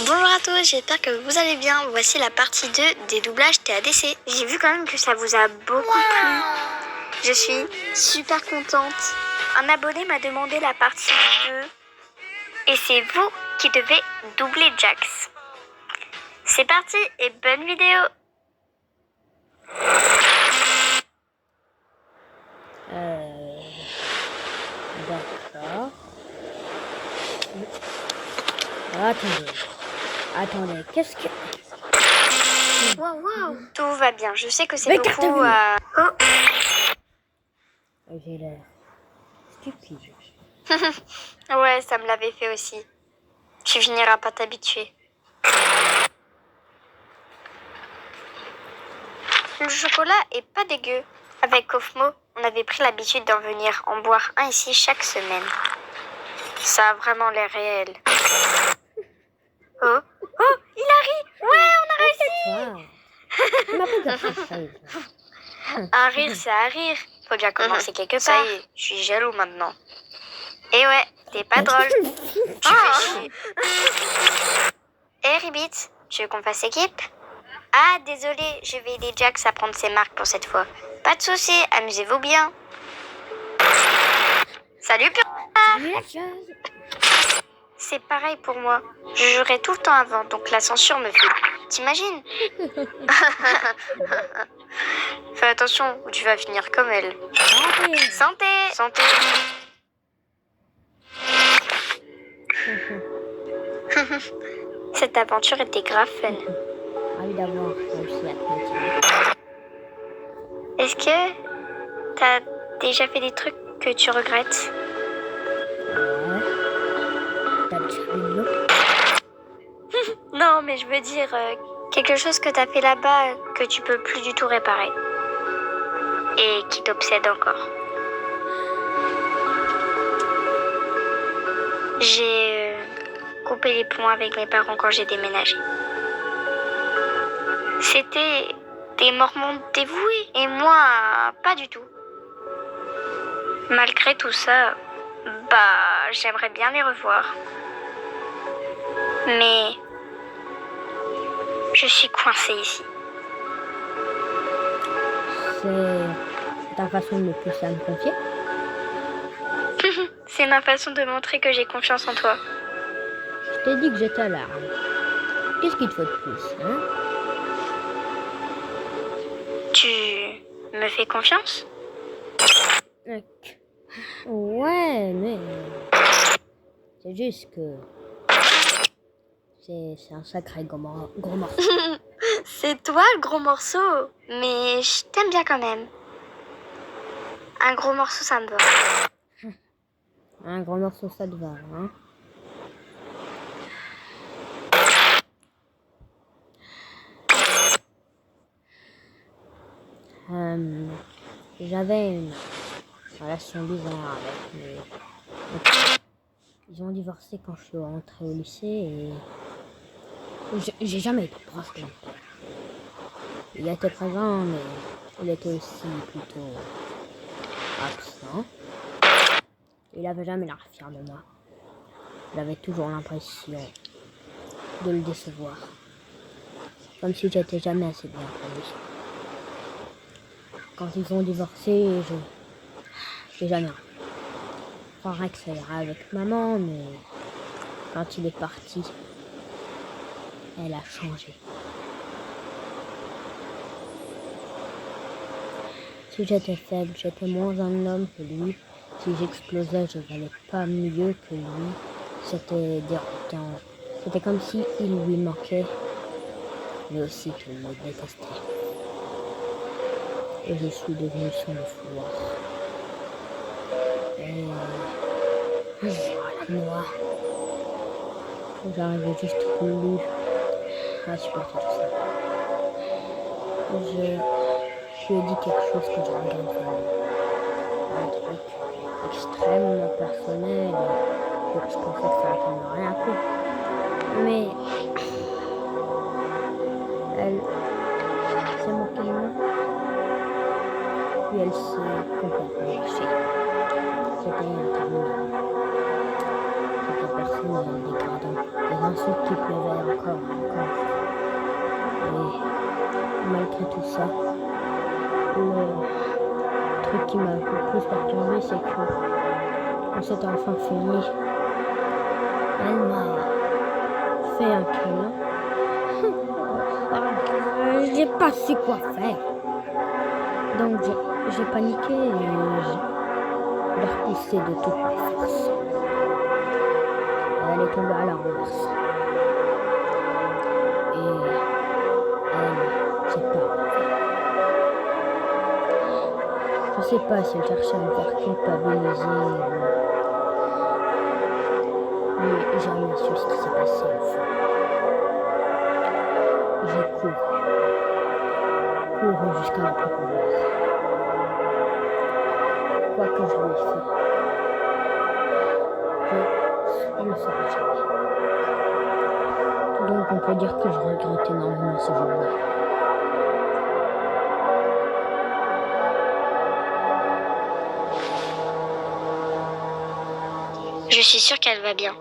Bonjour à tous, j'espère que vous allez bien. Voici la partie 2 des doublages TADC. J'ai vu quand même que ça vous a beaucoup plu. Je suis super contente. Un abonné m'a demandé la partie 2 et c'est vous qui devez doubler Jax. C'est parti et bonne vidéo. D'accord. Attendez, qu'est-ce que... Waouh, tout va bien. Je sais que c'est Mais beaucoup J'ai l'air stupide. Ouais, ça me l'avait fait aussi. Tu finiras par t'habituer. Le chocolat est pas dégueu. Avec Kofmo, on avait pris l'habitude d'en venir en boire un ici chaque semaine. Ça a vraiment l'air réel. Oh, il arrive. Ouais, on a réussi. Tu m'appelles de française. Un rire, c'est un rire. Faut bien commencer quelque part. Ça y est, je suis jaloux maintenant. Et ouais, t'es pas drôle. Tu fais chier. Ribbit, tu veux qu'on fasse équipe? Ah, désolé, je vais aider Jax à prendre ses marques pour cette fois. Pas de souci, amusez-vous bien. Salut, C'est pareil pour moi. Je jurais tout le temps avant, donc la censure me fait. T'imagines? Fais attention, ou tu vas finir comme elle. Santé! Santé! Cette aventure était grave fun. Ravi d'avoir réussi à te motiver. Est-ce que t'as déjà fait des trucs que tu regrettes? Ouais. T'as déjà vu de l'eau? Non, mais je veux dire quelque chose que t'as fait là-bas que tu peux plus du tout réparer. Et qui t'obsède encore. J'ai coupé les ponts avec mes parents quand j'ai déménagé. C'était des Mormons dévoués et moi, pas du tout. Malgré tout ça, j'aimerais bien les revoir. Mais je suis coincée ici. C'est ta façon de me pousser à me confier? C'est ma façon de montrer que j'ai confiance en toi. Je t'ai dit que j'étais là. Qu'est-ce qu'il te faut de plus, hein? Tu me fais confiance? Ouais, mais... C'est juste que... C'est un sacré gros morceau. C'est toi le gros morceau, mais je t'aime bien quand même. Un gros morceau, ça me va. Un gros morceau, ça te va, hein? J'avais une relation bizarre avec mes... Ils ont divorcé quand je suis rentrée au lycée et... J'ai jamais été proche de lui. Il était présent, mais il était aussi plutôt absent. Il avait jamais l'air fier de moi. J'avais toujours l'impression de le décevoir. Comme si j'étais jamais assez bien pour lui. Quand ils ont divorcé, j'ai jamais... Je croirais que ça ira avec maman, mais quand il est parti, elle a changé. Si j'étais faible, j'étais moins un homme que lui. Si j'explosais, je valais pas mieux que lui. C'était déroutant. C'était comme si il lui manquait, mais aussi qu'il me détestait. Et je suis devenue son fouloir. Et moi, j'arrivais juste plus à supporter tout ça. Je lui ai dit quelque chose que je regrette vraiment. Un truc extrêmement personnel. Je pensais que ça n'entendrait rien peu. Mais elle s'est moquée de moi. Puis elle s'est complètement lâchée. C'était interminable. J'étais personnel dégradant, des insultes qui pleuvaient encore. Et malgré tout ça, le truc qui m'a le plus perturbé, c'est que quand c'était enfin fini, elle m'a fait un câlin. J'ai pas su quoi faire. Donc j'ai paniqué et j'ai repoussé de toutes mes forces. Elle est tombée à la renverse. Et elle s'est pas relevée. Je sais pas si elle cherchait à me faire culpabiliser mais jamais su ce qui s'est passé au fond. J'ai couru jusqu'à ne plus pouvoir. Quoi que je lui ai fait, je ne le saurai jamais. Donc on peut dire que je regrette énormément ce jour-là. Je suis sûre qu'elle va bien.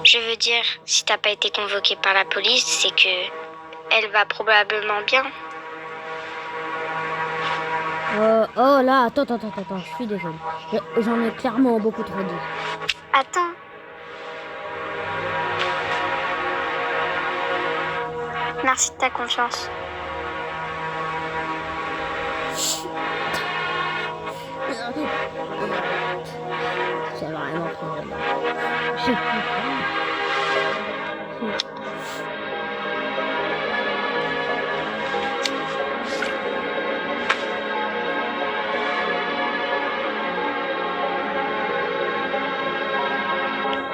Je veux dire, si t'as pas été convoqué par la police, c'est que elle va probablement bien. Oh là, attends, je suis désolée. J'en ai clairement beaucoup trop dit. Attends. Merci de ta confiance. C'est vraiment trop drôle.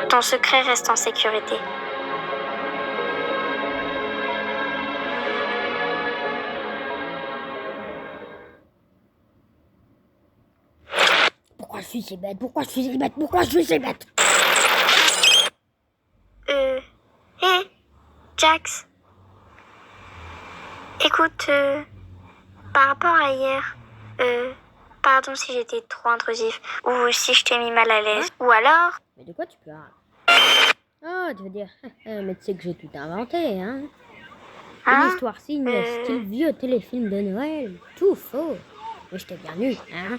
Ton secret reste en sécurité. Pourquoi je suis si bête? Pourquoi je suis si bête? Hé, Jax. Écoute, par rapport à hier, pardon si j'étais trop intrusif, ou si je t'ai mis mal à l'aise, ou alors... Mais de quoi tu parles? Oh, tu veux dire, mais tu sais que j'ai tout inventé, hein? Une histoire signe style vieux téléfilm de Noël, tout faux. Mais je t'ai bien eu, hein?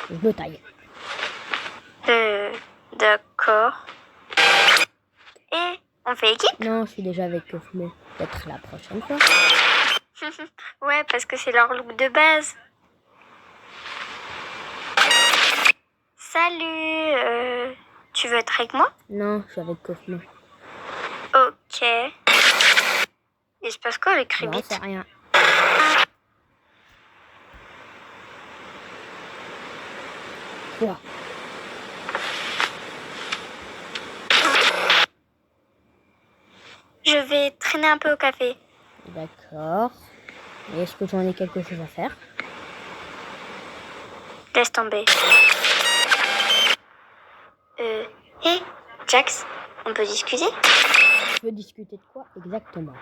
Je me taille. D'accord. Et on fait équipe? Non, je suis déjà avec Kofmo. Peut-être la prochaine fois. Ouais, parce que c'est leur look de base. Salut, tu veux être avec moi? Non, je suis avec Kofmo. Ok. Il se passe quoi avec Ribbit? Non, c'est rien. Quoi? Je vais traîner un peu au café. D'accord. Et est-ce que j'en ai quelque chose à faire? Laisse tomber. Hé, Jax, on peut discuter? Tu veux discuter de quoi exactement?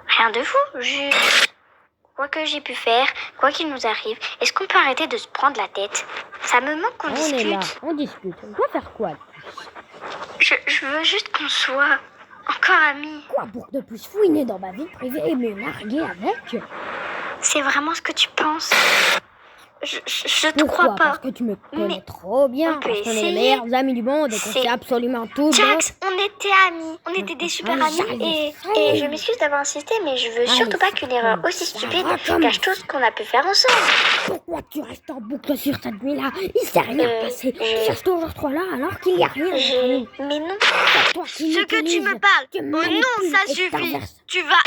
Rien de fou, juste... Quoi que j'ai pu faire, quoi qu'il nous arrive, est-ce qu'on peut arrêter de se prendre la tête? Ça me manque qu'on discute. On est là, on discute. On doit faire quoi de plus? Je veux juste qu'on soit encore amis. Quoi pour de plus fouiner dans ma vie privée et me larguer avec? C'est vraiment ce que tu penses? Je te Pourquoi? crois pas. Parce que tu me connais Mais trop bien. on peut Parce qu'on est les essayer. meilleurs amis du monde et qu'on C'est- sait absolument tout. Jax, on était amis. On était des super amis. Et je m'excuse d'avoir insisté, mais je veux surtout pas qu'une erreur aussi stupide gâche tout ce qu'on a pu faire ensemble. Pourquoi tu restes en boucle sur cette nuit-là? Il s'est rien passé. Tu cherches toujours toi là alors qu'il n'y a rien. Mais non. C'est toi qui Ce que tu m'utilises, me parles. tu Oh non, manipules ça et suffit. t'inverses. Tu vas...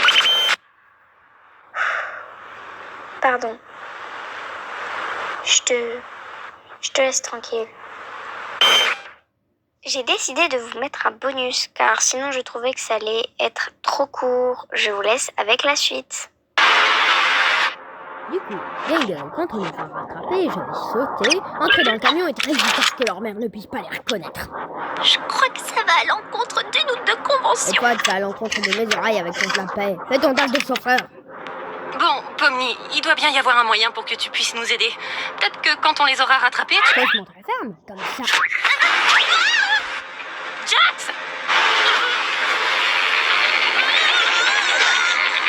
Pardon. Je te laisse tranquille. J'ai décidé de vous mettre un bonus, car sinon je trouvais que ça allait être trop court. Je vous laisse avec la suite. Du coup, les gars, quand on les fera rattraper, je vais sauter, entrer dans le camion et très vite pour que leur mère ne puisse pas les reconnaître. Je crois que ça va à l'encontre d'une ou deux Et conventions. toi, tu vas à l'encontre de mes oreilles avec ton plein paix. Fais ton taf de chauffeur. Bon, Bon, Pomni, il doit bien y avoir un moyen pour que tu puisses nous aider. Peut-être que quand on les aura rattrapés... Laisse-moi te la ferme, comme ça. Jax!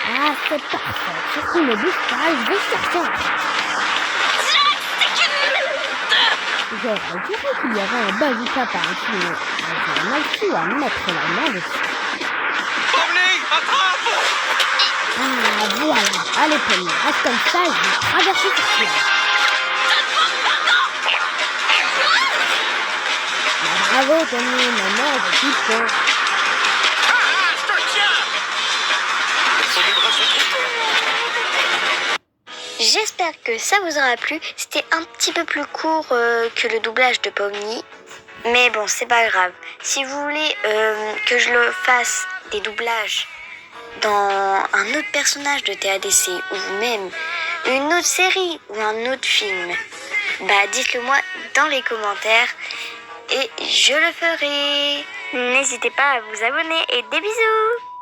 Ah, c'est parfait. Surtout ne bouge pas, je vais chercher. Jax, c'est qu'une... J'aurais dit qu'il y avait un bazooka par ici, mais j'ai mal su à mettre la main dessus. Pomni, attrape! Ah, voilà. Allez, Pomni, reste comme ça, je vais traverser ce ciel. Bravo, Pomni, maman, je suis con. Ah, je te tiens! Mes bras sont trop courts. J'espère que ça vous aura plu. C'était un petit peu plus court que le doublage de Pomni. Mais bon, c'est pas grave. Si vous voulez que je le fasse des doublages dans un autre personnage de TADC ou même une autre série ou un autre film, bah dites-le moi dans les commentaires et je le ferai. N'hésitez pas à vous abonner et des bisous!